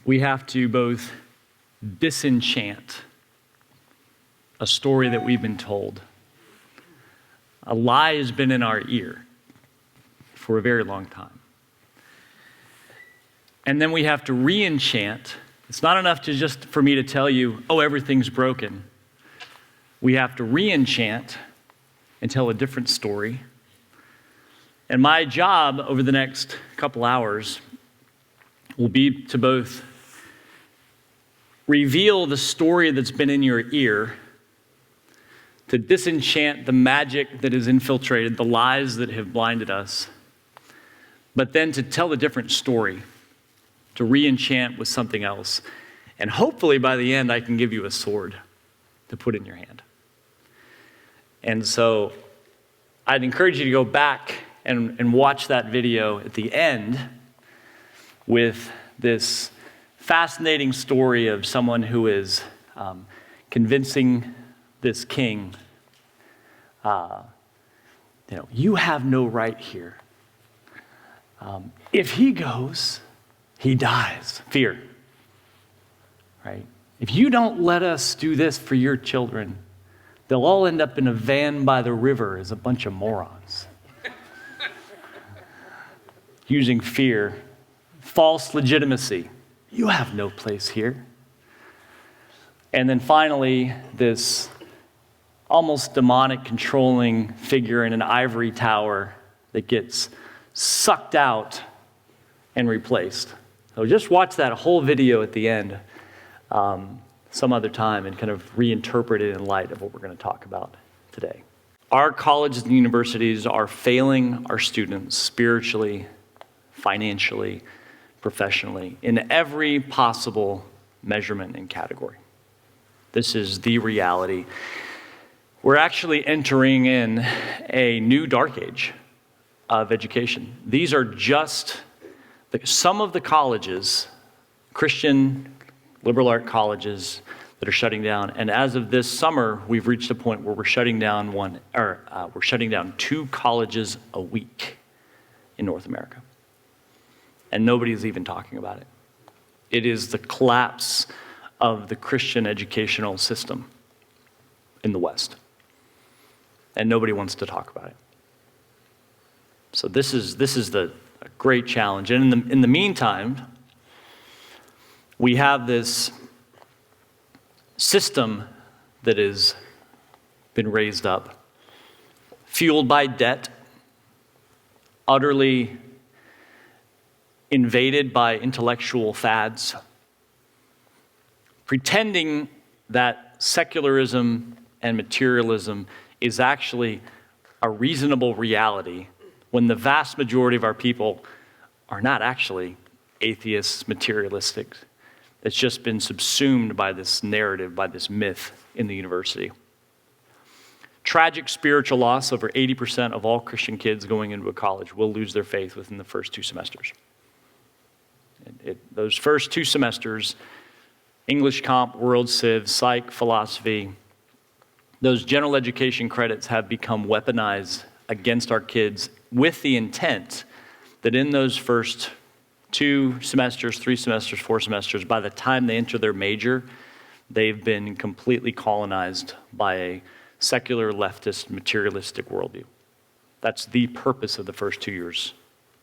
we have to both disenchant a story that we've been told. A lie has been in our ear for a very long time. And then we have to re-enchant. It's not enough to just for me to tell you, oh, everything's broken. We have to re-enchant and tell a different story. And my job over the next couple hours will be to both reveal the story that's been in your ear, to disenchant the magic that has infiltrated, the lies that have blinded us, but then to tell a different story, to re-enchant with something else. And hopefully by the end, I can give you a sword to put in your hand. And so I'd encourage you to go back and watch that video at the end with this fascinating story of someone who is convincing this king, you have no right here. If he goes, he dies. Fear, right? If you don't let us do this for your children, they'll all end up in a van by the river as a bunch of morons. Using fear, false legitimacy. You have no place here. And then finally, this almost demonic controlling figure in an ivory tower that gets sucked out and replaced. So just watch that whole video at the end some other time and kind of reinterpret it in light of what we're going to talk about today. Our colleges and universities are failing our students spiritually, financially, professionally, in every possible measurement and category. This is the reality. We're actually entering in a new dark age of education. These are just some of the colleges, Christian liberal art colleges, that are shutting down. And as of this summer, we've reached a point where we're shutting down two colleges a week in North America. And nobody's even talking about it. It is the collapse of the Christian educational system in the West. And nobody wants to talk about it. So this is a great challenge. And in the meantime, we have this system that has been raised up, fueled by debt, utterly invaded by intellectual fads, pretending that secularism and materialism is actually a reasonable reality when the vast majority of our people are not actually atheists, materialistic. It's just been subsumed by this narrative, by this myth in the university. Tragic spiritual loss. Over 80% of all Christian kids going into a college will lose their faith within the first 2 semesters. Those first 2 semesters, English Comp, World Civ, Psych, Philosophy, those general education credits have become weaponized against our kids with the intent that in those first 2 semesters, 3 semesters, 4 semesters, by the time they enter their major, they've been completely colonized by a secular, leftist, materialistic worldview. That's the purpose of the first 2 years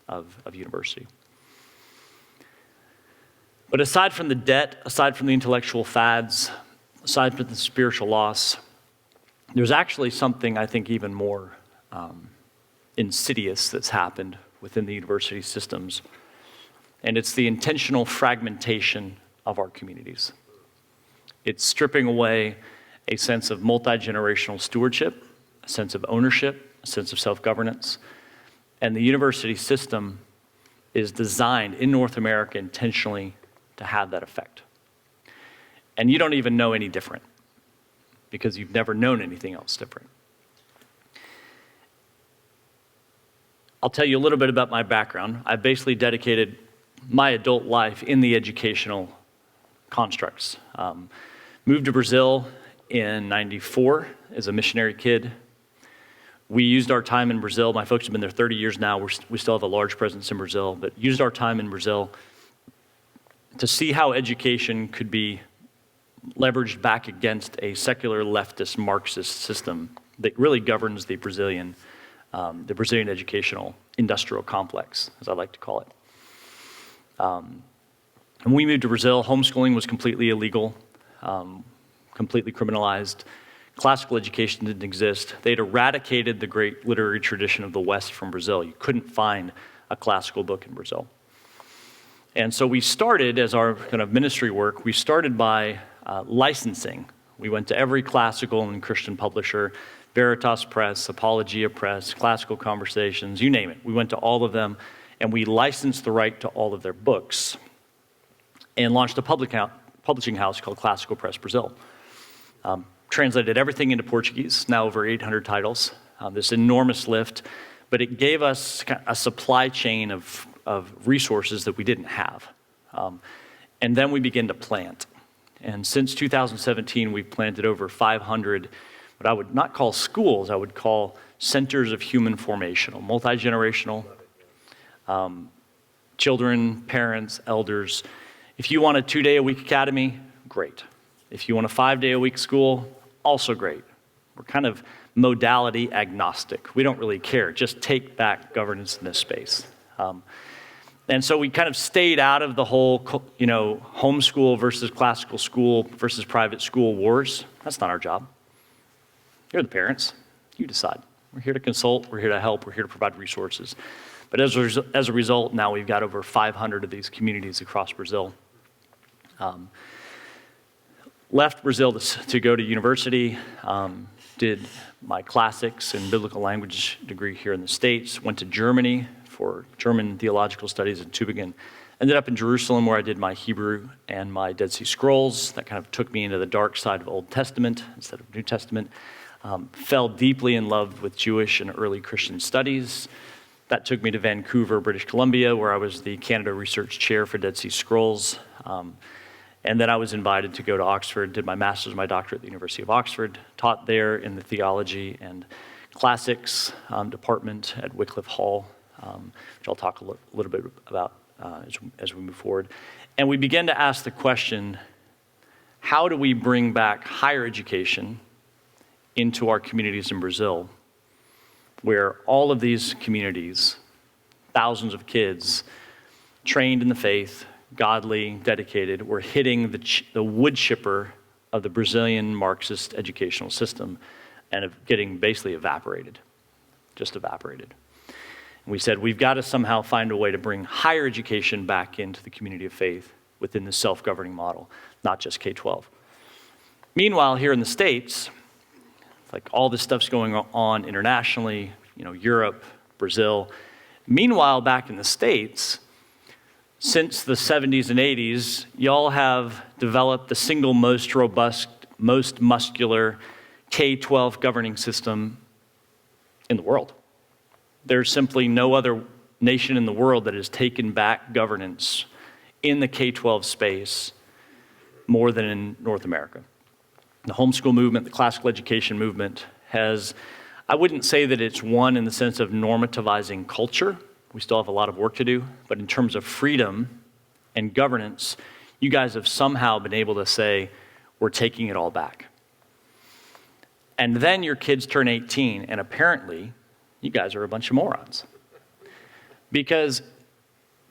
of university. But aside from the debt, aside from the intellectual fads, aside from the spiritual loss, there's actually something I think even more insidious that's happened within the university systems, and it's the intentional fragmentation of our communities. It's stripping away a sense of multi-generational stewardship, a sense of ownership, a sense of self-governance, and the university system is designed in North America intentionally to have that effect. And you don't even know any different because you've never known anything else different. I'll tell you a little bit about my background. I've basically dedicated my adult life in the educational constructs. Moved to Brazil in '94 as a missionary kid. We used our time in Brazil. My folks have been there 30 years now. We still have a large presence in Brazil, but used our time in Brazil to see how education could be leveraged back against a secular leftist Marxist system that really governs the Brazilian educational industrial complex, as I like to call it. When we moved to Brazil, homeschooling was completely illegal, completely criminalized. Classical education didn't exist. They'd eradicated the great literary tradition of the West from Brazil. You couldn't find a classical book in Brazil. And so we started, as our kind of ministry work, we started by licensing. We went to every classical and Christian publisher, Veritas Press, Apologia Press, Classical Conversations, you name it. We went to all of them, and we licensed the right to all of their books and launched a publishing house called Classical Press Brazil. Translated everything into Portuguese, now over 800 titles, this enormous lift, but it gave us a supply chain of resources that we didn't have. And then we began to plant. And since 2017, we've planted over 500, what I would not call schools, I would call centers of human formation, multi-generational, children, parents, elders. If you want a 2-day-a-week academy, great. If you want a 5-day-a-week school, also great. We're kind of modality agnostic. We don't really care. Just take back governance in this space. And so we kind of stayed out of the whole, homeschool versus classical school versus private school wars. That's not our job. You're the parents. You decide. We're here to consult. We're here to help. We're here to provide resources. But as a result, now we've got over 500 of these communities across Brazil. Left Brazil to go to university, did my classics and biblical language degree here in the States, went to Germany for German theological studies in Tübingen, ended up in Jerusalem where I did my Hebrew and my Dead Sea Scrolls. That kind of took me into the dark side of Old Testament instead of New Testament. Fell deeply in love with Jewish and early Christian studies. That took me to Vancouver, British Columbia, where I was the Canada Research Chair for Dead Sea Scrolls. And then I was invited to go to Oxford, did my master's and my doctorate at the University of Oxford, taught there in the theology and classics department at Wycliffe Hall, which I'll talk a little bit about as we move forward. And we began to ask the question, how do we bring back higher education into our communities in Brazil, where all of these communities, thousands of kids, trained in the faith, godly, dedicated, were hitting the wood chipper of the Brazilian Marxist educational system and of getting basically evaporated, just evaporated. And we said, we've got to somehow find a way to bring higher education back into the community of faith within the self-governing model, not just K-12. Meanwhile, here in the States, like all this stuff's going on internationally, Europe, Brazil. Meanwhile, back in the States, since the 70s and 80s, y'all have developed the single most robust, most muscular K-12 governing system in the world. There's simply no other nation in the world that has taken back governance in the K-12 space more than in North America. The homeschool movement, the classical education movement has, I wouldn't say that it's won in the sense of normativizing culture. We still have a lot of work to do, but in terms of freedom and governance, you guys have somehow been able to say, we're taking it all back. And then your kids turn 18, and apparently, you guys are a bunch of morons. Because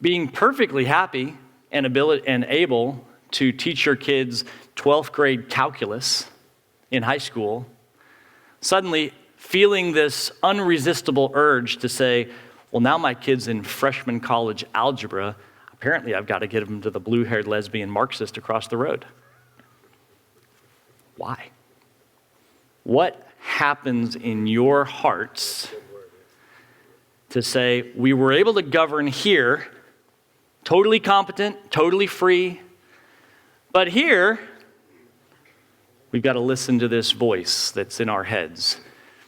being perfectly happy and able to teach your kids 12th grade calculus in high school, suddenly feeling this unresistible urge to say, well, now my kid's in freshman college algebra, apparently I've got to get him to the blue-haired lesbian Marxist across the road. Why? What happens in your hearts to say, we were able to govern here, totally competent, totally free, but here, we've got to listen to this voice that's in our heads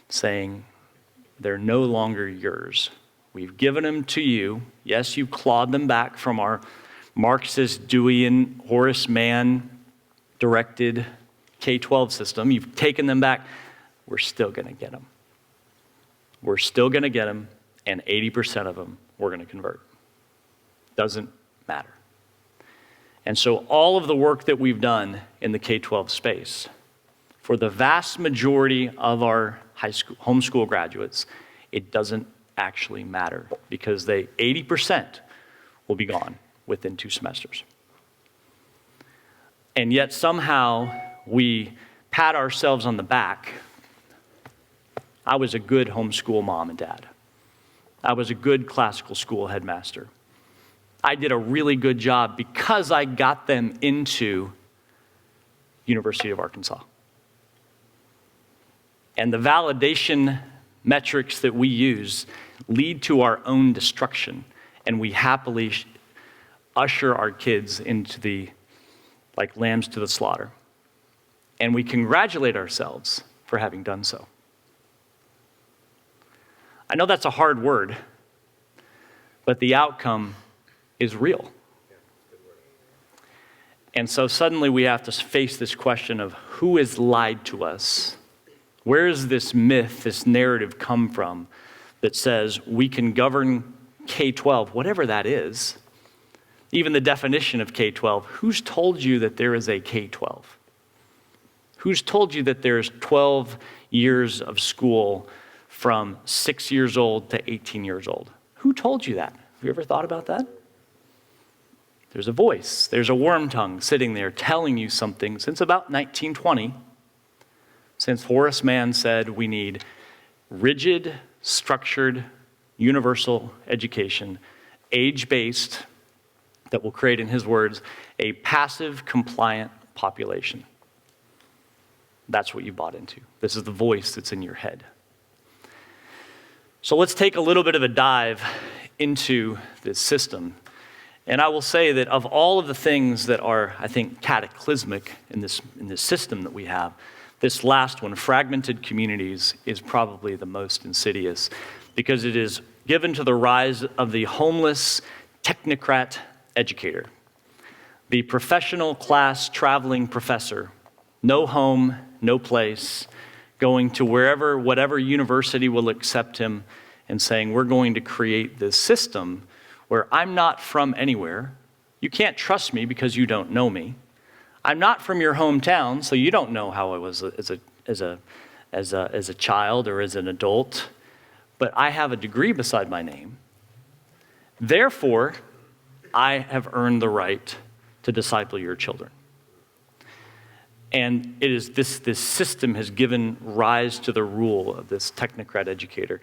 saying, they're no longer yours. We've given them to you. Yes, you clawed them back from our Marxist, Deweyan, Horace Mann directed K-12 system. You've taken them back. We're still going to get them. We're still going to get them, and 80% of them we're going to convert. Doesn't matter. And so all of the work that we've done in the K-12 space, for the vast majority of our high school, homeschool graduates, it doesn't actually matter because 80% will be gone within 2 semesters. And yet somehow we pat ourselves on the back. I was a good homeschool mom and dad. I was a good classical school headmaster. I did a really good job because I got them into University of Arkansas. And the validation metrics that we use lead to our own destruction, and we happily usher our kids into like lambs to the slaughter. And we congratulate ourselves for having done so. I know that's a hard word, but the outcome is real. And so suddenly we have to face this question of who has lied to us? Where does this myth, this narrative come from that says we can govern K-12, whatever that is? Even the definition of K-12, who's told you that there is a K-12? Who's told you that there's 12 years of school from 6 years old to 18 years old? Who told you that? Have you ever thought about that? There's a voice, there's a worm tongue sitting there telling you something since about 1920, since Horace Mann said we need rigid, structured, universal education, age-based, that will create, in his words, a passive, compliant population. That's what you bought into. This is the voice that's in your head. So let's take a little bit of a dive into this system. And I will say that of all of the things that are, I think, cataclysmic in this system that we have, this last one, fragmented communities, is probably the most insidious because it is given to the rise of the homeless technocrat educator, the professional class traveling professor, no home, no place, going to whatever university will accept him and saying, we're going to create this system where I'm not from anywhere. You can't trust me because you don't know me. I'm not from your hometown, so you don't know how I was as a child or as an adult. But I have a degree beside my name. Therefore, I have earned the right to disciple your children. And it is this system has given rise to the rule of this technocrat educator.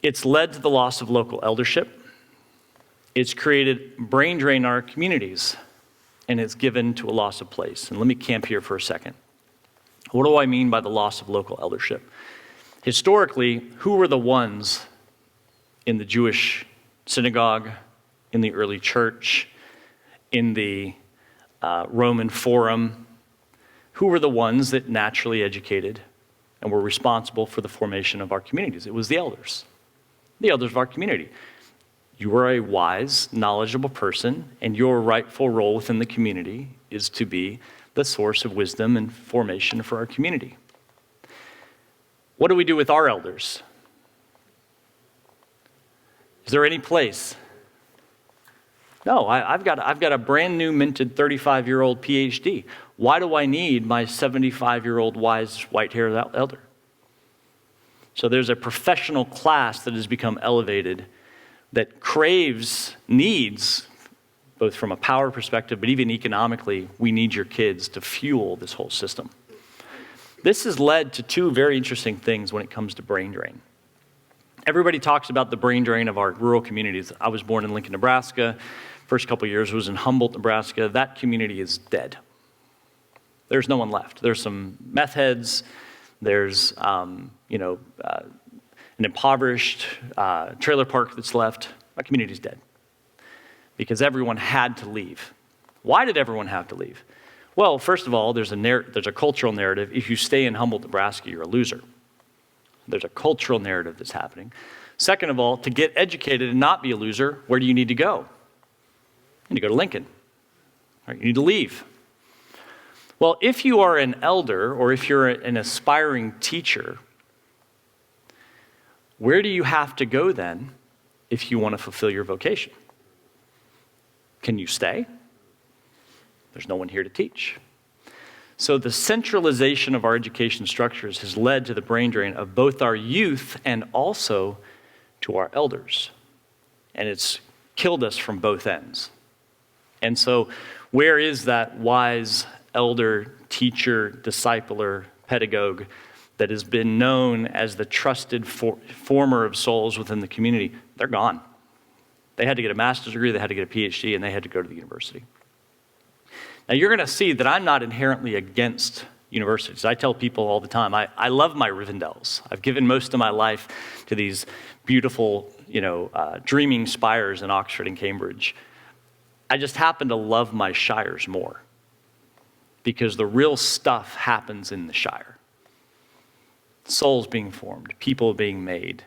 It's led to the loss of local eldership. It's created brain drain in our communities, and it's given to a loss of place. And let me camp here for a second. What do I mean by the loss of local eldership? Historically, who were the ones in the Jewish synagogue, in the early church, in the Roman Forum? Who were the ones that naturally educated and were responsible for the formation of our communities? It was the elders of our community. You are a wise, knowledgeable person, and your rightful role within the community is to be the source of wisdom and formation for our community. What do we do with our elders? Is there any place? No, I've got a brand new minted 35-year-old PhD. Why do I need my 75-year-old wise white-haired elder? So there's a professional class that has become elevated that needs, both from a power perspective, but even economically, we need your kids to fuel this whole system. This has led to 2 very interesting things when it comes to brain drain. Everybody talks about the brain drain of our rural communities. I was born in Lincoln, Nebraska. First couple of years was in Humboldt, Nebraska. That community is dead. There's no one left. There's some meth heads. There's, an impoverished trailer park that's left. That community's dead because everyone had to leave. Why did everyone have to leave? Well, first of all, there's a cultural narrative. If you stay in Humboldt, Nebraska, you're a loser. There's a cultural narrative that's happening. Second of all, to get educated and not be a loser, where do you need to go? You need to go to Lincoln. Right, you need to leave. Well, if you are an elder or if you're an aspiring teacher, where do you have to go then if you want to fulfill your vocation? Can you stay? There's no one here to teach. So the centralization of our education structures has led to the brain drain of both our youth and also to our elders. And it's killed us from both ends. And so where is that wise elder, teacher, discipler, pedagogue that has been known as the trusted former of souls within the community? They're gone. They had to get a master's degree, they had to get a PhD, and they had to go to the university. Now, you're going to see that I'm not inherently against universities. I tell people all the time, I love my Rivendells. I've given most of my life to these beautiful, dreaming spires in Oxford and Cambridge. I just happen to love my shires more because the real stuff happens in the shire. Souls being formed, people being made,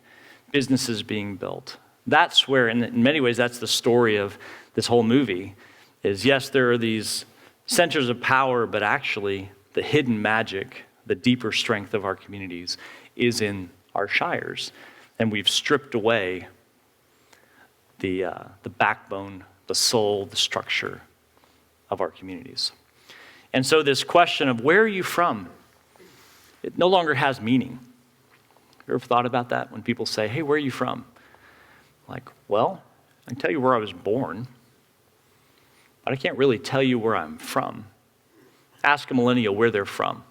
businesses being built. That's where, in many ways, that's the story of this whole movie, is yes, there are these centers of power, but actually the hidden magic, the deeper strength of our communities is in our shires. And we've stripped away the backbone, the soul, the structure of our communities. And so this question of where are you from, it no longer has meaning. You ever thought about that when people say, hey, where are you from? Like, well, I can tell you where I was born, but I can't really tell you where I'm from. Ask a millennial where they're from.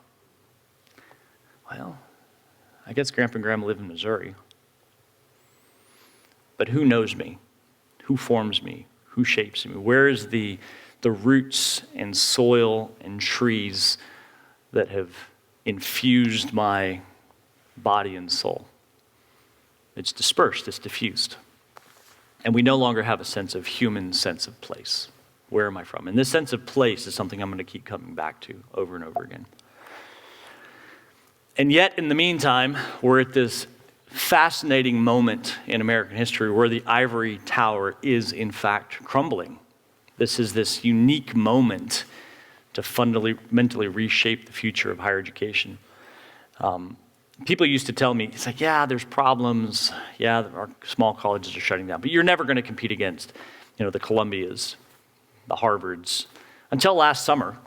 Well, I guess Grandpa and Grandma live in Missouri. But who knows me? Who forms me? Who shapes me? Where is the roots and soil and trees that have infused my body and soul? It's dispersed, it's diffused. And we no longer have a sense of human sense of place. Where am I from? And this sense of place is something I'm going to keep coming back to over and over again. And yet, in the meantime, we're at this fascinating moment in American history where the ivory tower is, in fact, crumbling. This is this unique moment to fundamentally reshape the future of higher education. People used to tell me, it's like, yeah, there's problems. Yeah, our small colleges are shutting down. But you're never going to compete against, the Columbias, the Harvards, until last summer,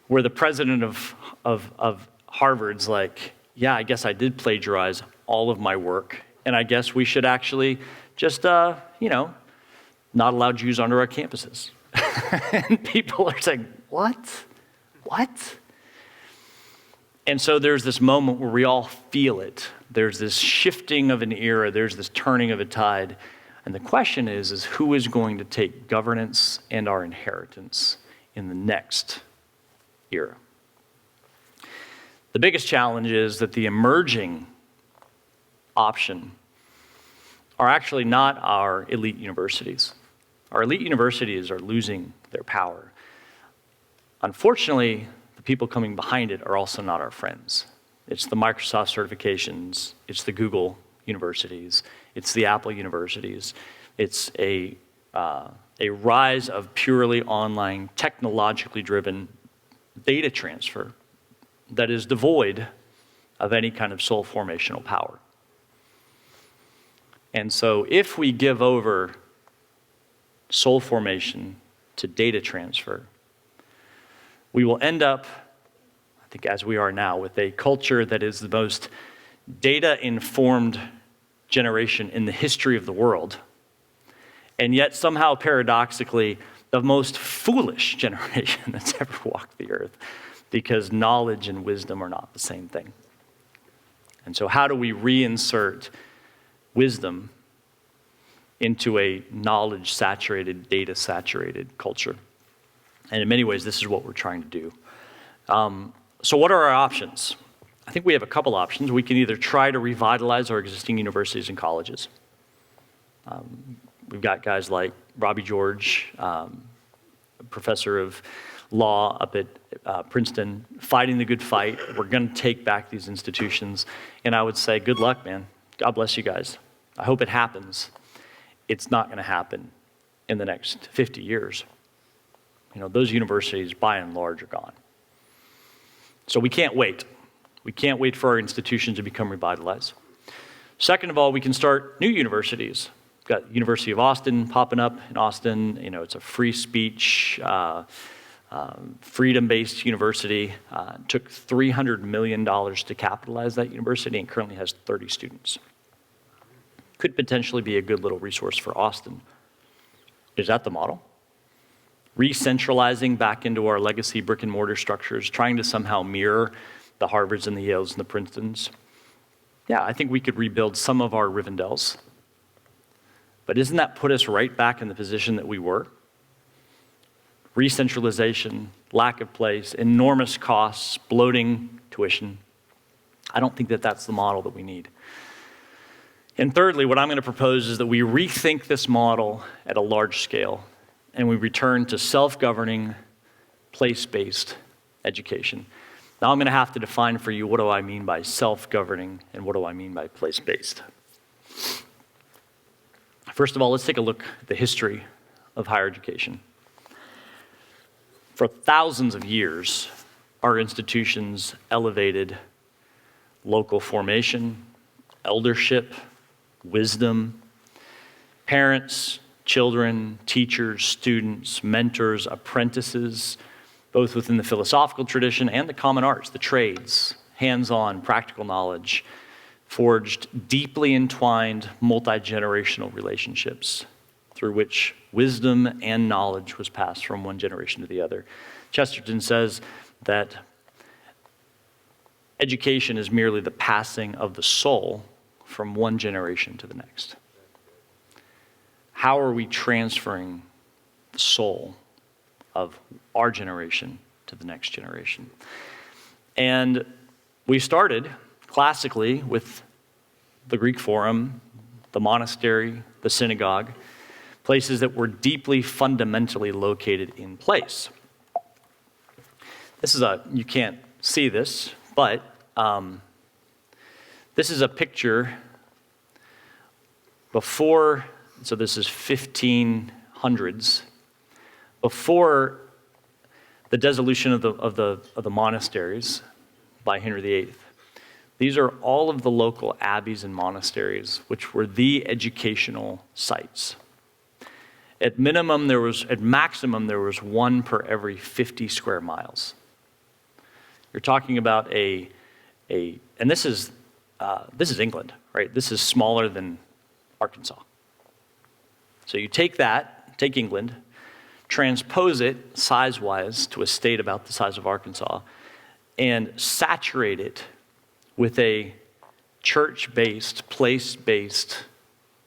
where the president of Harvard's like, yeah, I guess I did plagiarize all of my work, and I guess we should actually just, not allow Jews onto our campuses. And people are saying, what? And so there's this moment where we all feel it. There's this shifting of an era. There's this turning of a tide. And the question is who is going to take governance and our inheritance in the next era? The biggest challenge is that the emerging option are actually not our elite universities. Our elite universities are losing their power. Unfortunately, the people coming behind it are also not our friends. It's the Microsoft certifications, it's the Google universities, it's the Apple universities. It's a rise of purely online, technologically driven data transfer that is devoid of any kind of soul formational power. And so if we give over soul formation to data transfer, we will end up, I think as we are now, with a culture that is the most data-informed generation in the history of the world, and yet somehow paradoxically the most foolish generation that's ever walked the earth, because knowledge and wisdom are not the same thing. And so how do we reinsert wisdom into a knowledge-saturated, data-saturated culture? And in many ways, this is what we're trying to do. So what are our options? I think we have a couple options. We can either try to revitalize our existing universities and colleges. We've got guys like Robbie George, a professor of law up at Princeton, fighting the good fight. We're going to take back these institutions. And I would say, good luck, man. God bless you guys. I hope it happens. It's not going to happen in the next 50 years. Those universities, by and large, are gone. So we can't wait. We can't wait for our institutions to become revitalized. Second of all, we can start new universities. We've got University of Austin popping up in Austin. It's a free speech, freedom-based university, took $300 million to capitalize that university and currently has 30 students. Could potentially be a good little resource for Austin. Is that the model? Re-centralizing back into our legacy brick and mortar structures, trying to somehow mirror the Harvards and the Yales and the Princetons. Yeah, I think we could rebuild some of our Rivendels. But doesn't that put us right back in the position that we were? Re-centralization, lack of place, enormous costs, bloating tuition. I don't think that that's the model that we need. And thirdly, what I'm going to propose is that we rethink this model at a large scale and we return to self-governing, place-based education. Now I'm going to have to define for you what do I mean by self-governing and what do I mean by place-based. First of all, let's take a look at the history of higher education. For thousands of years, our institutions elevated local formation, eldership, wisdom, parents, children, teachers, students, mentors, apprentices, both within the philosophical tradition and the common arts, the trades, hands-on, practical knowledge, forged deeply entwined multi-generational relationships through which wisdom and knowledge was passed from one generation to the other. Chesterton says that education is merely the passing of the soul from one generation to the next. How are we transferring the soul of our generation to the next generation? And we started classically with the Greek Forum, the monastery, the synagogue, places that were deeply fundamentally located in place. You can't see this, but this is a picture before, so this is 1500s, before the dissolution of the monasteries by Henry VIII. These are all of the local abbeys and monasteries, which were the educational sites. At maximum, there was one per every 50 square miles. You're talking about and this is England, right? This is smaller than Arkansas. So you take England, transpose it size-wise to a state about the size of Arkansas, and saturate it with a church-based, place-based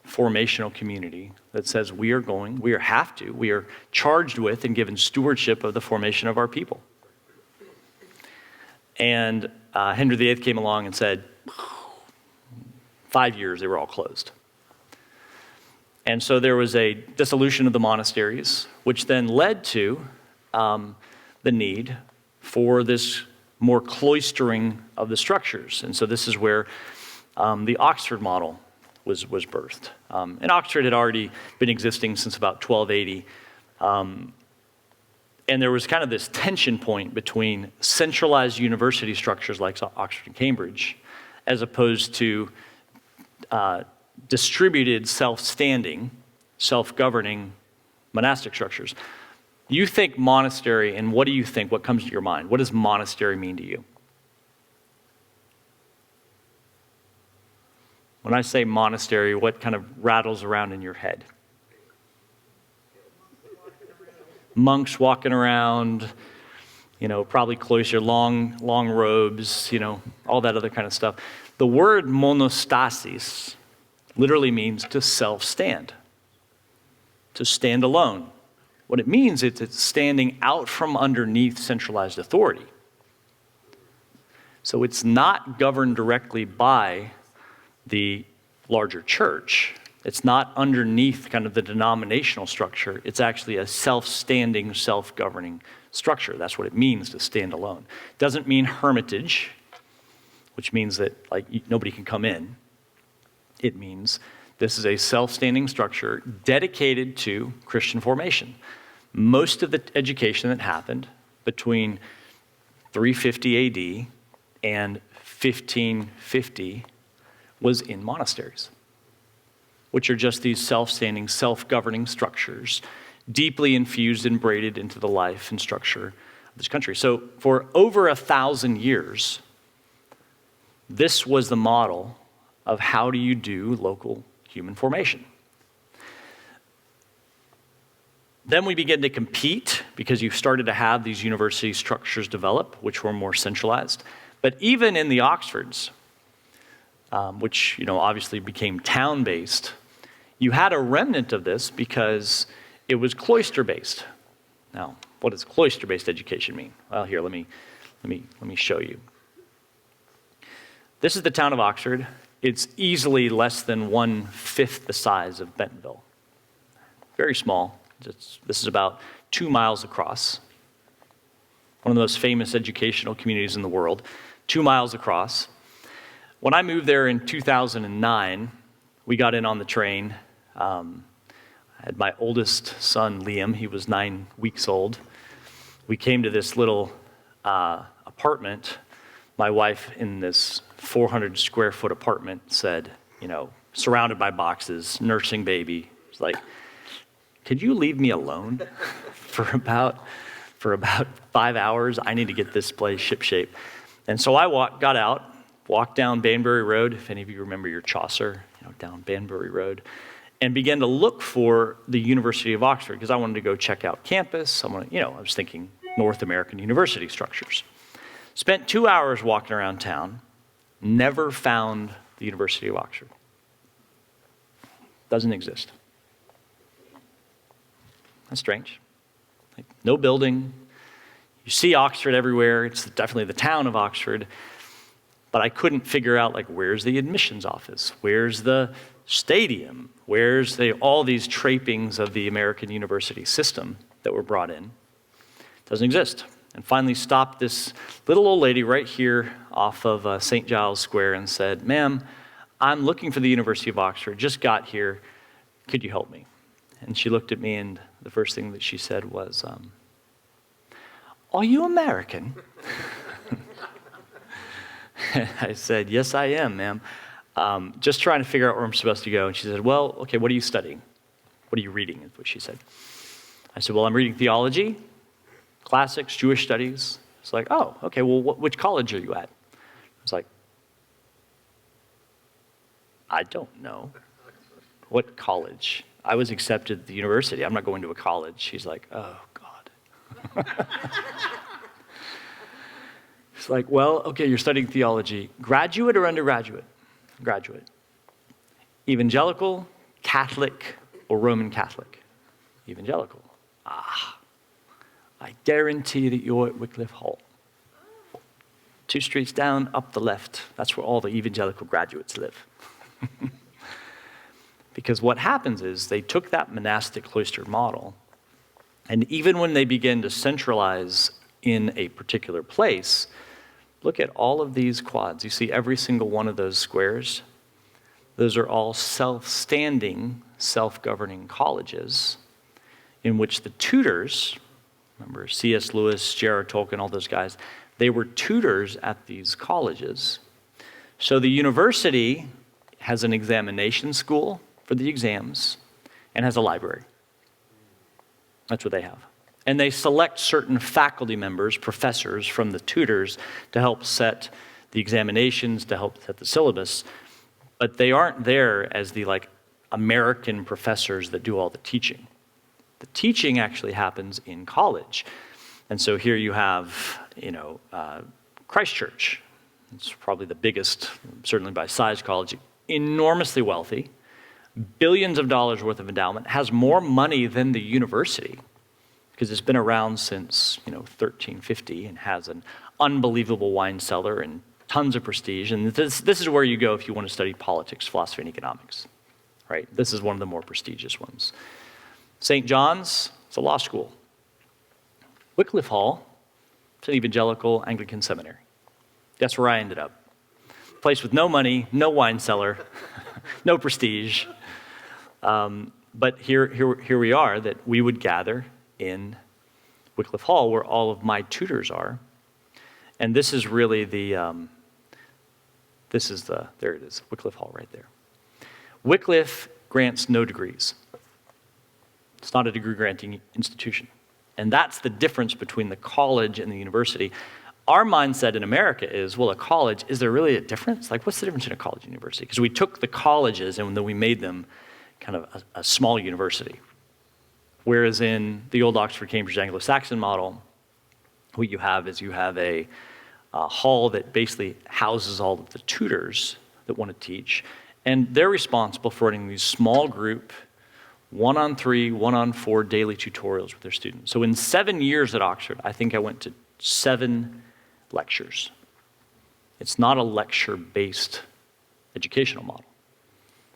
formational community that says we are charged with and given stewardship of the formation of our people. And Henry VIII came along and said, 5 years, they were all closed. And so there was a dissolution of the monasteries, which then led to the need for this more cloistering of the structures. And so this is where the Oxford model was birthed. And Oxford had already been existing since about 1280. And there was kind of this tension point between centralized university structures like Oxford and Cambridge, as opposed to distributed, self-standing, self-governing monastic structures. You think monastery, and what do you think? What comes to your mind? What does monastery mean to you? When I say monastery, what kind of rattles around in your head? Monks walking around, probably cloister, long robes, all that other kind of stuff. The word monostasis literally means to self-stand, to stand alone. What it means is it's standing out from underneath centralized authority. So it's not governed directly by the larger church. It's not underneath kind of the denominational structure. It's actually a self-standing, self-governing structure. That's what it means to stand alone. It doesn't mean hermitage, which means that nobody can come in. It means this is a self-standing structure dedicated to Christian formation. Most of the education that happened between 350 AD and 1550 was in monasteries, which are just these self-standing, self-governing structures deeply infused and braided into the life and structure of this country. So for over 1,000 years, this was the model of how do you do local human formation. Then we began to compete because you started to have these university structures develop, which were more centralized. But even in the Oxfords, which obviously became town-based, you had a remnant of this because it was cloister-based. Now, what does cloister-based education mean? Well, here, let me show you. This is the town of Oxford. It's easily less than 1/5 the size of Bentonville. Very small. This is about 2 miles across. One of the most famous educational communities in the world, 2 miles across. When I moved there in 2009, we got in on the train. I had my oldest son, Liam. He was 9 weeks old. We came to this little apartment. My wife, in this 400 square foot apartment, said, surrounded by boxes, nursing baby. It's like, could you leave me alone for about 5 hours? I need to get this place shipshape. And so I got out, walked down Banbury Road, if any of you remember your Chaucer, down Banbury Road, and began to look for the University of Oxford because I wanted to go check out campus. I was thinking North American university structures. Spent 2 hours walking around town, never found the University of Oxford. Doesn't exist. That's strange. No building. You see Oxford everywhere. It's definitely the town of Oxford. But I couldn't figure out, where's the admissions office? Where's the stadium? Where's all these trappings of the American university system that were brought in? Doesn't exist. And finally stopped this little old lady right here off of St. Giles Square and said, "Ma'am, I'm looking for the University of Oxford. Just got here. Could you help me?" And she looked at me, and the first thing that she said was, "Are you American?" I said, "Yes, I am, ma'am. Just trying to figure out where I'm supposed to go." And she said, "Well, okay, what are you studying? What are you reading?" is what she said. I said, "Well, I'm reading theology, classics, Jewish studies." It's like, "Oh, okay, well, which college are you at?" I was like, "I don't know. What college? I was accepted at the university. I'm not going to a college." She's like, "Oh, God." It's like, "Well, okay, you're studying theology. Graduate or undergraduate?" "Graduate." "Evangelical, Catholic, or Roman Catholic?" "Evangelical." "Ah, I guarantee that you're at Wycliffe Hall. 2 streets down, up the left. That's where all the evangelical graduates live." Because what happens is they took that monastic cloister model, and even when they begin to centralize in a particular place, look at all of these quads. You see every single one of those squares? Those are all self-standing, self-governing colleges in which the tutors, remember C.S. Lewis, J.R.R. Tolkien, all those guys, they were tutors at these colleges. So the university has an examination school for the exams and has a library. That's what they have. And they select certain faculty members, professors from the tutors to help set the examinations, to help set the syllabus. But they aren't there as the American professors that do all the teaching. The teaching actually happens in college. And so here you have, Christ Church. It's probably the biggest, certainly by size, college, enormously wealthy, billions of dollars worth of endowment, has more money than the university because it's been around since 1350 and has an unbelievable wine cellar and tons of prestige. And this is where you go if you want to study politics, philosophy, and economics, right? This is one of the more prestigious ones. St. John's, it's a law school. Wycliffe Hall, it's an evangelical Anglican seminary. That's where I ended up. A place with no money, no wine cellar, no prestige. But here we are, that we would gather in Wycliffe Hall where all of my tutors are. And this is really there it is, Wycliffe Hall right there. Wycliffe grants no degrees. It's not a degree-granting institution. And that's the difference between the college and the university. Our mindset in America is, well, a college, is there really a difference? Like, what's the difference in a college and university? Because we took the colleges and then we made them kind of a small university. Whereas in the old Oxford, Cambridge, Anglo-Saxon model, what you have is you have a hall that basically houses all of the tutors that want to teach, and they're responsible for running these small group, 1-on-3, 1-on-4 daily tutorials with their students. So in 7 years at Oxford, I think I went to 7 lectures. It's not a lecture-based educational model.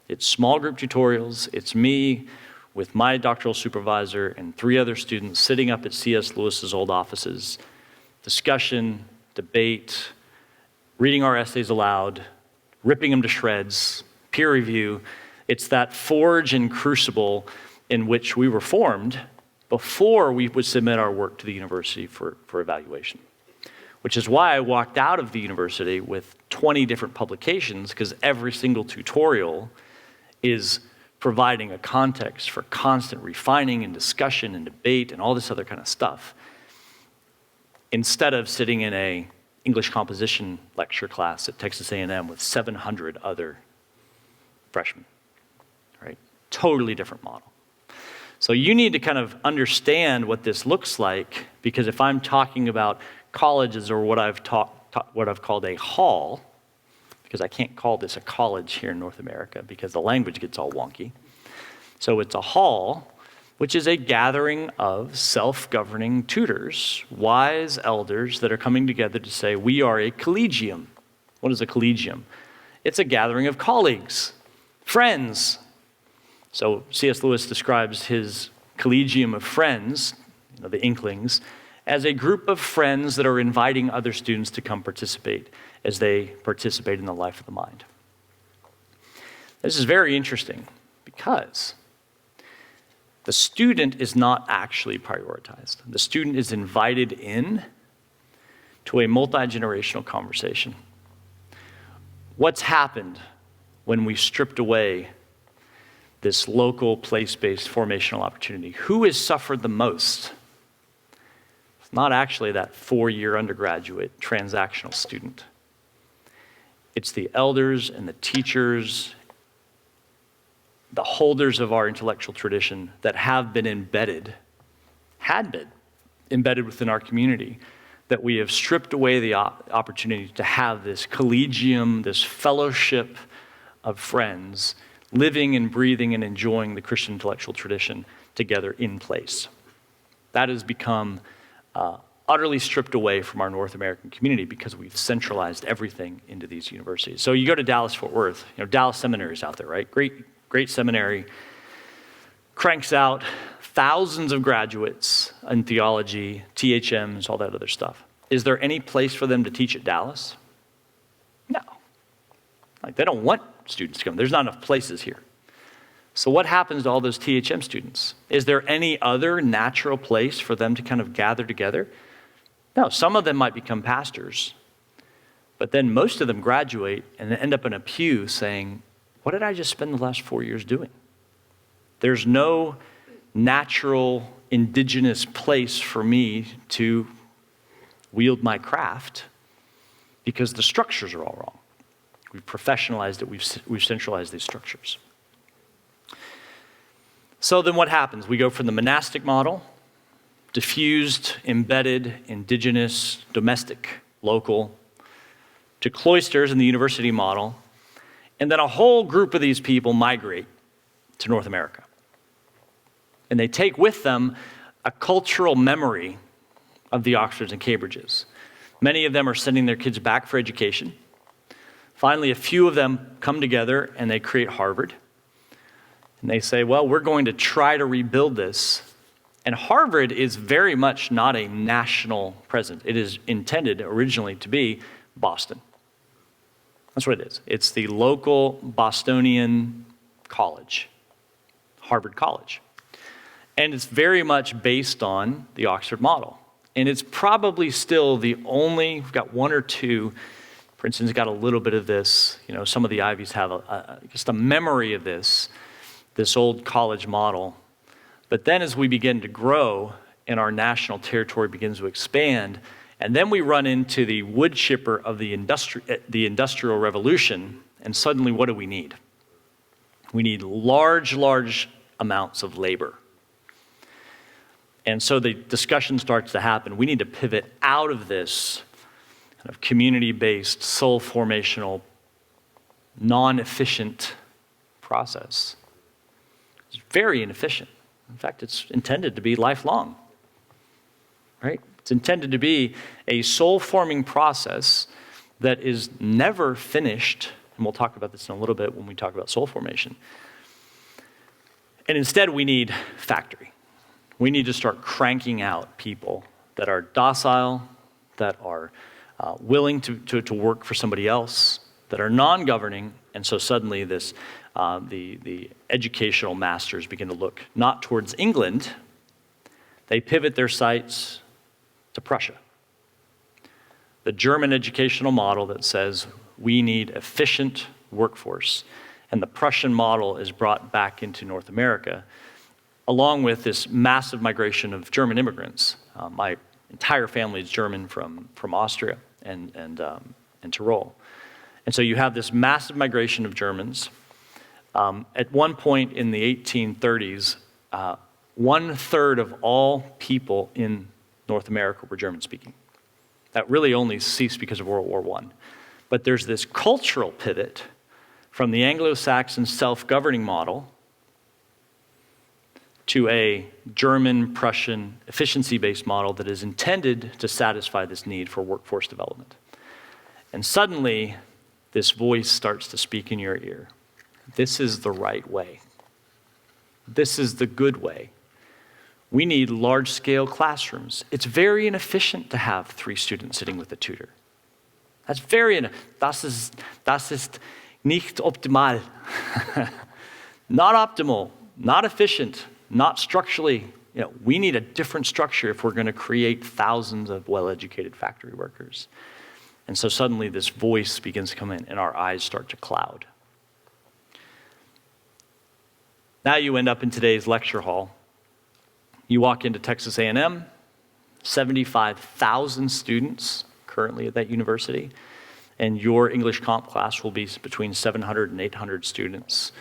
It's small group tutorials. It's me with my doctoral supervisor and 3 other students sitting up at C.S. Lewis's old offices, discussion, debate, reading our essays aloud, ripping them to shreds, peer review. It's that forge and crucible in which we were formed before we would submit our work to the university for evaluation. Which is why I walked out of the university with 20 different publications, because every single tutorial is providing a context for constant refining and discussion and debate and all this other kind of stuff, instead of sitting in a English composition lecture class at Texas A&M with 700 other freshmen, right? Totally different model. So you need to kind of understand what this looks like, because if I'm talking about colleges, or what I've called a hall, because I can't call this a college here in North America because the language gets all wonky. So it's a hall, which is a gathering of self-governing tutors, wise elders that are coming together to say, we are a collegium. What is a collegium? It's a gathering of colleagues, friends. So C.S. Lewis describes his collegium of friends, the Inklings, as a group of friends that are inviting other students to come participate as they participate in the life of the mind. This is very interesting because the student is not actually prioritized. The student is invited in to a multi-generational conversation. What's happened when we stripped away this local, place-based formational opportunity? Who has suffered the most? It's not actually that 4-year undergraduate transactional student. It's the elders and the teachers, the holders of our intellectual tradition that had been embedded within our community, that we have stripped away the opportunity to have this collegium, this fellowship of friends, living and breathing and enjoying the Christian intellectual tradition together in place. That has become utterly stripped away from our North American community because we've centralized everything into these universities. So you go to Dallas-Fort Worth, Dallas Seminary is out there, right? Great seminary, cranks out thousands of graduates in theology, THMs, all that other stuff. Is there any place for them to teach at Dallas? No. Like, they don't want students to come. There's not enough places here. So what happens to all those THM students? Is there any other natural place for them to kind of gather together? No, some of them might become pastors, but then most of them graduate and end up in a pew saying, what did I just spend the last 4 years doing? There's no natural indigenous place for me to wield my craft because the structures are all wrong. We've professionalized it, we've centralized these structures. So then what happens? We go from the monastic model, diffused, embedded, indigenous, domestic, local, to cloisters in the university model, and then a whole group of these people migrate to North America. And they take with them a cultural memory of the Oxfords and Cambridges. Many of them are sending their kids back for education. Finally, a few of them come together and they create Harvard. And they say, well, we're going to try to rebuild this. And Harvard is very much not a national presence. It is intended originally to be Boston. That's what it is. It's the local Bostonian college, Harvard College. And it's very much based on the Oxford model. And it's probably still the only, we've got one or two, Princeton's got a little bit of this, some of the Ivies have just a memory of this old college model. But then as we begin to grow and our national territory begins to expand, and then we run into the wood chipper of the Industrial Revolution, and suddenly what do we need? We need large amounts of labor. And so the discussion starts to happen. We need to pivot out of this kind of community-based, soul-formational, non-efficient process. It's very inefficient. In fact, it's intended to be lifelong, right? It's intended to be a soul-forming process that is never finished, and we'll talk about this in a little bit when we talk about soul formation. And instead, we need factory. We need to start cranking out people that are docile, that are willing to work for somebody else, that are non-governing, and so suddenly this the educational masters begin to look not towards England, they pivot their sights to Prussia. The German educational model that says we need efficient workforce, and the Prussian model is brought back into North America, along with this massive migration of German immigrants. My entire family is German from Austria and Tyrol. And so you have this massive migration of Germans. At one point in the 1830s, 1/3 of all people in North America were German-speaking. That really only ceased because of World War I. But there's this cultural pivot from the Anglo-Saxon self-governing model to a German-Prussian efficiency-based model that is intended to satisfy this need for workforce development. And suddenly, this voice starts to speak in your ear. This is the right way. This is the good way. We need large-scale classrooms. It's very inefficient to have 3 students sitting with a tutor. That's very, das ist nicht optimal. Not optimal, not efficient, not structurally. We need a different structure if we're going to create thousands of well-educated factory workers. And so suddenly this voice begins to come in and our eyes start to cloud. Now you end up in today's lecture hall. You walk into Texas A&M, 75,000 students currently at that university, and your English comp class will be between 700 and 800 students.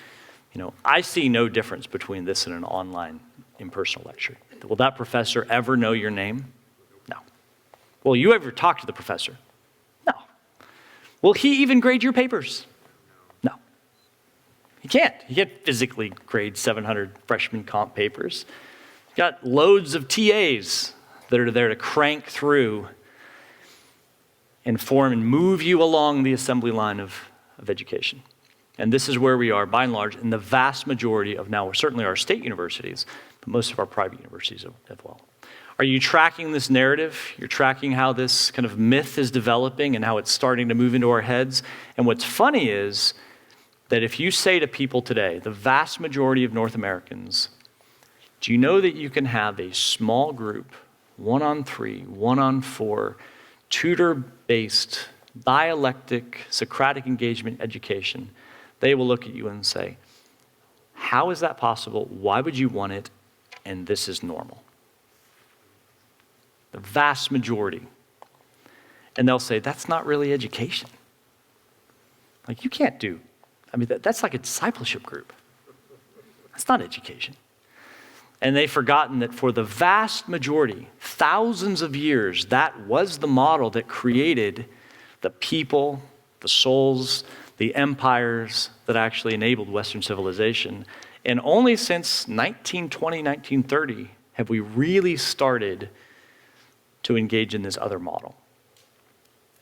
I see no difference between this and an online in-person lecture. Will that professor ever know your name? No. Will you ever talk to the professor? No. Will he even grade your papers? No. He can't. He can't physically grade 700 freshman comp papers. He's got loads of TAs that are there to crank through and form and move you along the assembly line of education. And this is where we are, by and large, in the vast majority of now, certainly our state universities, but most of our private universities as well. Are you tracking this narrative? You're tracking how this kind of myth is developing and how it's starting to move into our heads. And what's funny is that if you say to people today, the vast majority of North Americans, do you know that you can have a small group, 1-on-3, 1-on-4, tutor-based, dialectic, Socratic engagement education? They will look at you and say, how is that possible? Why would you want it? And this is normal. The vast majority. And they'll say, that's not really education. Like, you can't do, that's like a discipleship group. That's not education. And they've forgotten that for the vast majority, thousands of years, that was the model that created the people, the souls, the empires that actually enabled Western civilization. And only since 1920, 1930 have we really started to engage in this other model.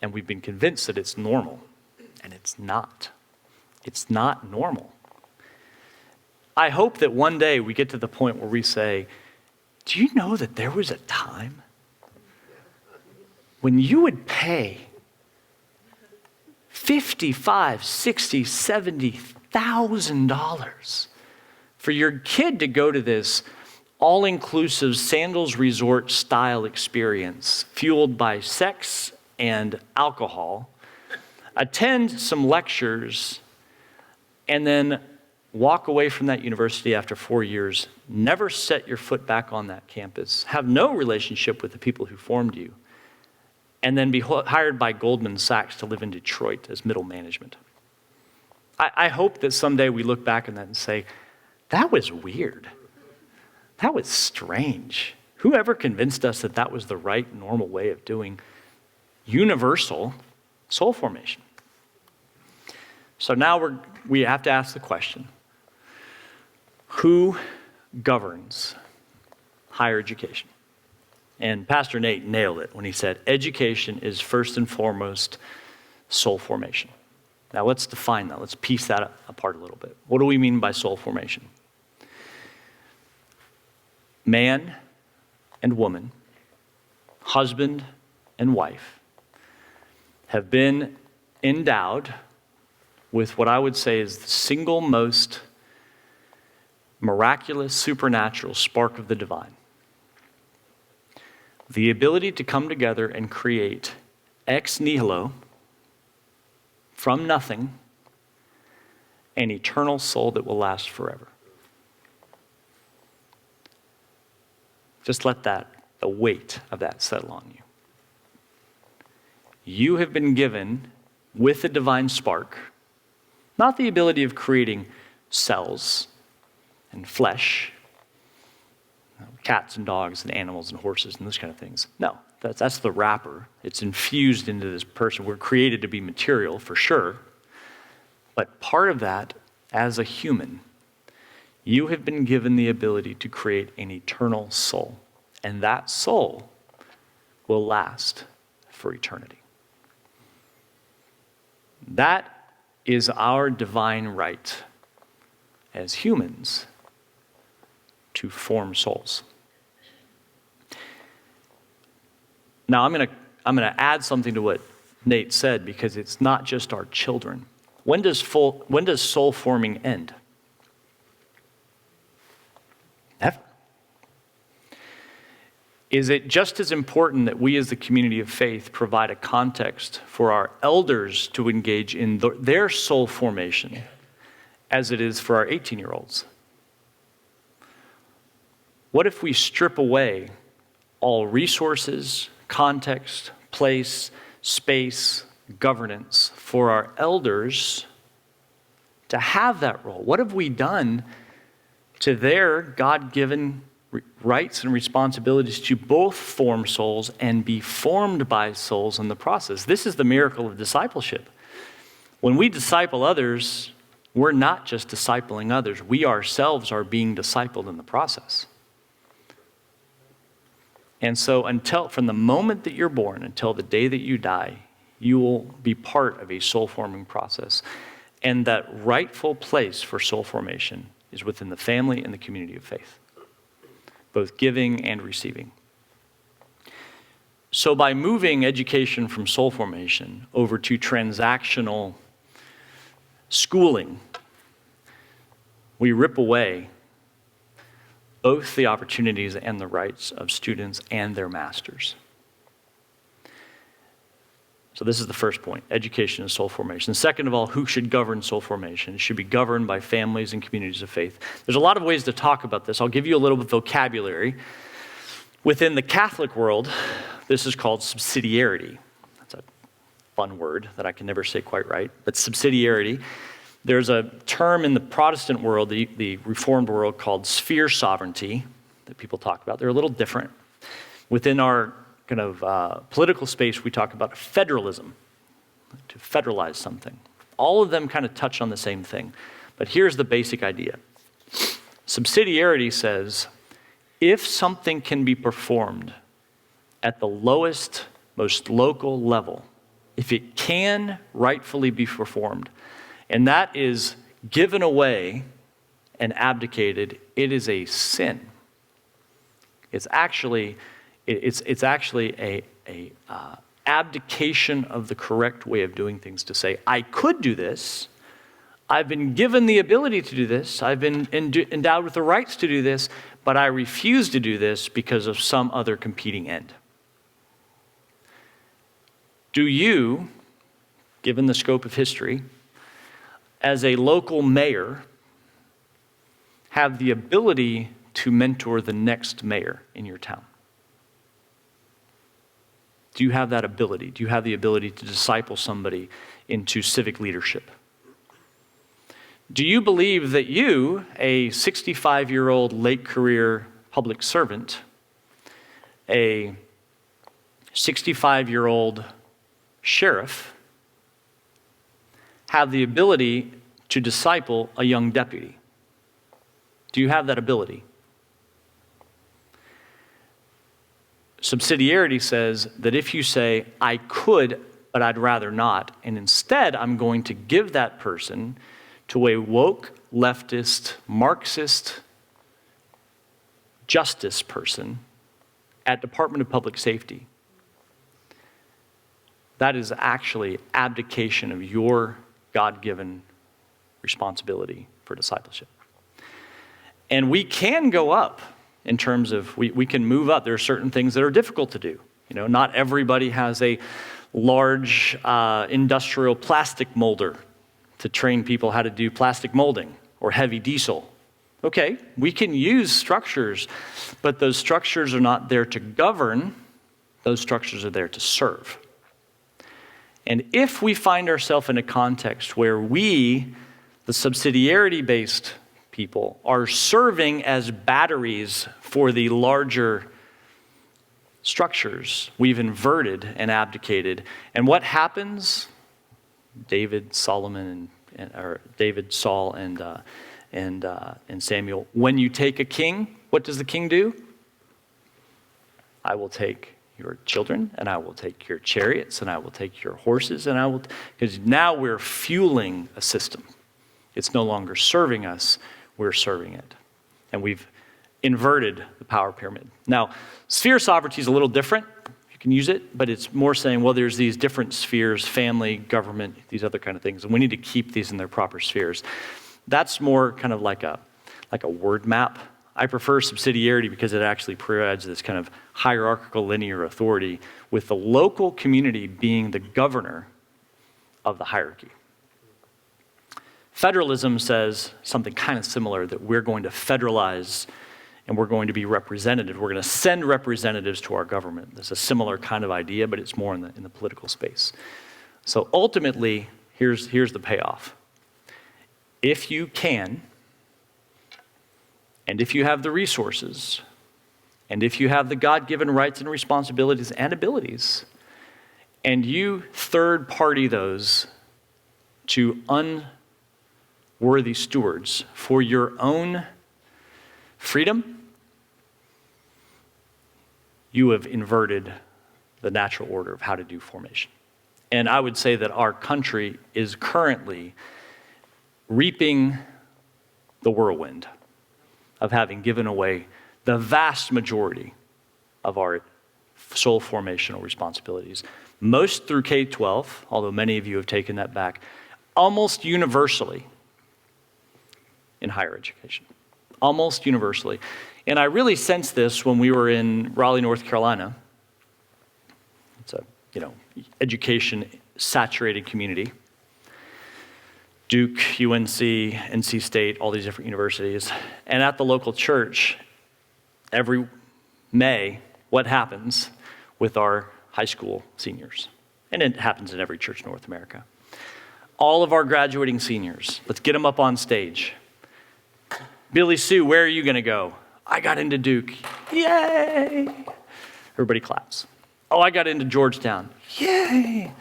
And we've been convinced that it's normal, and it's not. It's not normal. I hope that one day we get to the point where we say, do you know that there was a time when you would pay $55,000, $60,000, $70,000 for your kid to go to this all-inclusive sandals resort style experience fueled by sex and alcohol, attend some lectures, and then walk away from that university after 4 years, never set your foot back on that campus, have no relationship with the people who formed you, and then be hired by Goldman Sachs to live in Detroit as middle management. I hope that someday we look back on that and say, that was weird. That was strange. Whoever convinced us that that was the right, normal way of doing universal soul formation? So now we have to ask the question, who governs higher education? And Pastor Nate nailed it when he said, education is first and foremost soul formation. Now let's define that. Let's piece that apart a little bit. What do we mean by soul formation? Man and woman, husband and wife, have been endowed with what I would say is the single most miraculous, supernatural spark of the divine. The ability to come together and create ex nihilo, from nothing, an eternal soul that will last forever. Just let the weight of that settle on you. You have been given, with a divine spark, not the ability of creating cells and flesh, cats and dogs and animals and horses and those kind of things. No, that's the wrapper. It's infused into this person. We're created to be material for sure. But part of that, as a human, you have been given the ability to create an eternal soul. And that soul will last for eternity. That is our divine right as humans to form souls. Now, I'm going to add something to what Nate said, because it's not just our children. When does soul forming end? Never. Is it just as important that we as the community of faith provide a context for our elders to engage in their soul formation as it is for our 18-year-olds? What if we strip away all resources, context, place, space, governance for our elders to have that role? What have we done to their God-given rights and responsibilities to both form souls and be formed by souls in the process? This is the miracle of discipleship. When we disciple others, we're not just discipling others. We ourselves are being discipled in the process. And so from the moment that you're born until the day that you die, you will be part of a soul-forming process. And that rightful place for soul formation is within the family and the community of faith, both giving and receiving. So by moving education from soul formation over to transactional schooling, we rip away both the opportunities and the rights of students and their masters. So this is the first point, education and soul formation. Second of all, who should govern soul formation? It should be governed by families and communities of faith. There's a lot of ways to talk about this. I'll give you a little bit of vocabulary. Within the Catholic world, this is called subsidiarity. That's a fun word that I can never say quite right, but subsidiarity. There's a term in the Protestant world, the Reformed world, called sphere sovereignty that people talk about. They're a little different. Within our kind of political space, we talk about federalism, to federalize something. All of them kind of touch on the same thing. But here's the basic idea. Subsidiarity says, if something can be performed at the lowest, most local level, if it can rightfully be performed, and that is given away and abdicated, it is a sin. It's actually a abdication of the correct way of doing things to say, I could do this. I've been given the ability to do this. I've been endowed with the rights to do this, but I refuse to do this because of some other competing end. Do you, given the scope of history, as a local mayor, have the ability to mentor the next mayor in your town? Do you have that ability? Do you have the ability to disciple somebody into civic leadership? Do you believe that you, a 65-year-old late career public servant, a 65-year-old sheriff, have the ability to disciple a young deputy? Do you have that ability? Subsidiarity says that if you say, I could, but I'd rather not, and instead I'm going to give that person to a woke, leftist, Marxist justice person at Department of Public Safety, that is actually abdication of your God-given responsibility for discipleship. And we can go up in terms of, we can move up. There are certain things that are difficult to do. You know, not everybody has a large industrial plastic molder to train people how to do plastic molding or heavy diesel. Okay, we can use structures, but those structures are not there to govern. Those structures are there to serve. And if we find ourselves in a context where we, the subsidiarity-based people, are serving as batteries for the larger structures, we've inverted and abdicated. And what happens? David, Saul, and Samuel. When you take a king, what does the king do? I will take your children, and I will take your chariots, and I will take your horses, and I will, because now we're fueling a system. It's no longer serving us, we're serving it. And we've inverted the power pyramid. Now, sphere sovereignty is a little different. You can use it, but it's more saying, well, there's these different spheres, family, government, these other kind of things, and we need to keep these in their proper spheres. That's more kind of like a word map. I prefer subsidiarity because it actually provides this kind of hierarchical linear authority with the local community being the governor of the hierarchy. Federalism says something kind of similar, that we're going to federalize and we're going to be representative. We're going to send representatives to our government. There's a similar kind of idea, but it's more in the political space. So ultimately, here's the payoff. If you can, and if you have the resources, and if you have the God-given rights and responsibilities and abilities, and you third-party those to unworthy stewards for your own freedom, you have inverted the natural order of how to do formation. And I would say that our country is currently reaping the whirlwind of having given away the vast majority of our sole formational responsibilities. Most through K-12, although many of you have taken that back, almost universally in higher education. Almost universally. And I really sensed this when we were in Raleigh, North Carolina. It's a, education-saturated community. Duke, UNC, NC State, all these different universities. And at the local church, every May, what happens with our high school seniors? And it happens in every church in North America. All of our graduating seniors, let's get them up on stage. Billy Sue, where are you going to go? I got into Duke. Yay! Everybody claps. Oh, I got into Georgetown. Yay!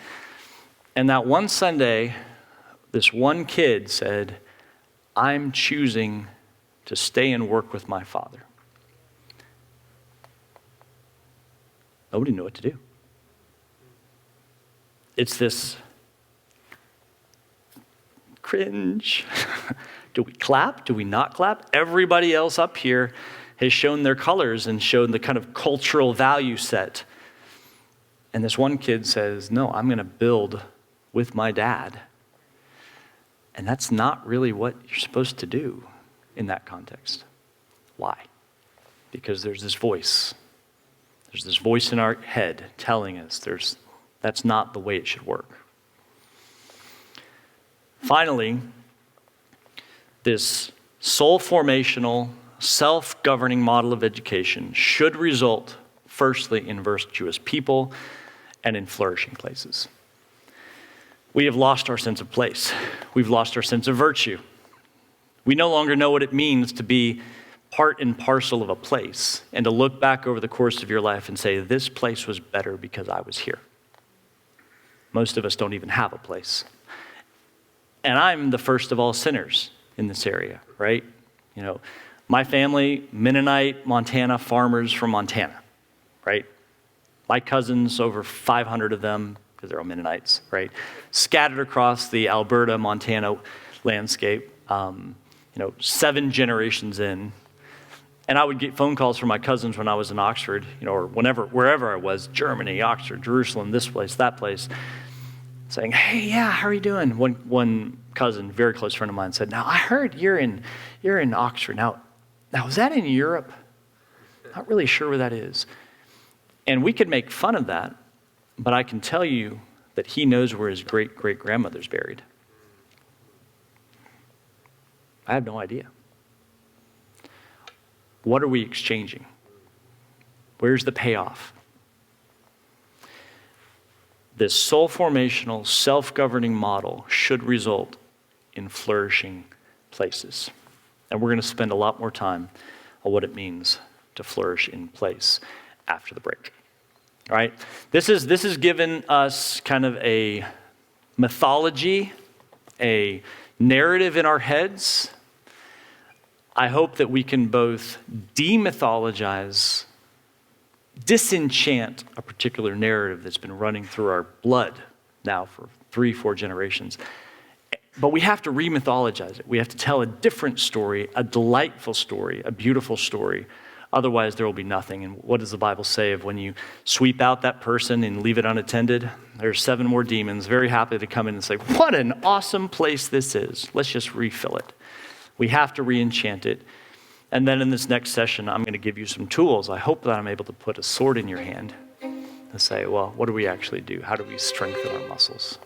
And that one Sunday, this one kid said, I'm choosing to stay and work with my father. Nobody knew what to do. It's this cringe. Do we clap? Do we not clap? Everybody else up here has shown their colors and shown the kind of cultural value set. And this one kid says, no, I'm going to build with my dad. And that's not really what you're supposed to do in that context. Why? Because there's this voice. There's this voice in our head telling us that's not the way it should work. Finally, this soul-formational, self-governing model of education should result, firstly, in virtuous people and in flourishing places. We have lost our sense of place. We've lost our sense of virtue. We no longer know what it means to be part and parcel of a place and to look back over the course of your life and say, this place was better because I was here. Most of us don't even have a place. And I'm the first of all sinners in this area, right? You know, my family, Mennonite, Montana, farmers from Montana, right? My cousins, over 500 of them, because they're all Mennonites, right? Scattered across the Alberta, Montana landscape, 7 generations in. And I would get phone calls from my cousins when I was in Oxford, or wherever I was, Germany, Oxford, Jerusalem, this place, that place, saying, hey, yeah, how are you doing? One cousin, very close friend of mine, said, now I heard you're in Oxford. Now is that in Europe? Not really sure where that is. And we could make fun of that, but I can tell you that he knows where his great-great-grandmother's buried. I have no idea. What are we exchanging? Where's the payoff? This soul-formational, self-governing model should result in flourishing places. And we're going to spend a lot more time on what it means to flourish in place after the break. All right? This is given us kind of a mythology, a narrative in our heads. I hope that we can both demythologize, disenchant a particular narrative that's been running through our blood now for 3-4 generations. But we have to remythologize it. We have to tell a different story, a delightful story, a beautiful story. Otherwise, there will be nothing. And what does the Bible say of when you sweep out that person and leave it unattended? There's 7 more demons very happy to come in and say, what an awesome place this is. Let's just refill it. We have to re-enchant it. And then in this next session, I'm going to give you some tools. I hope that I'm able to put a sword in your hand and say, well, what do we actually do? How do we strengthen our muscles?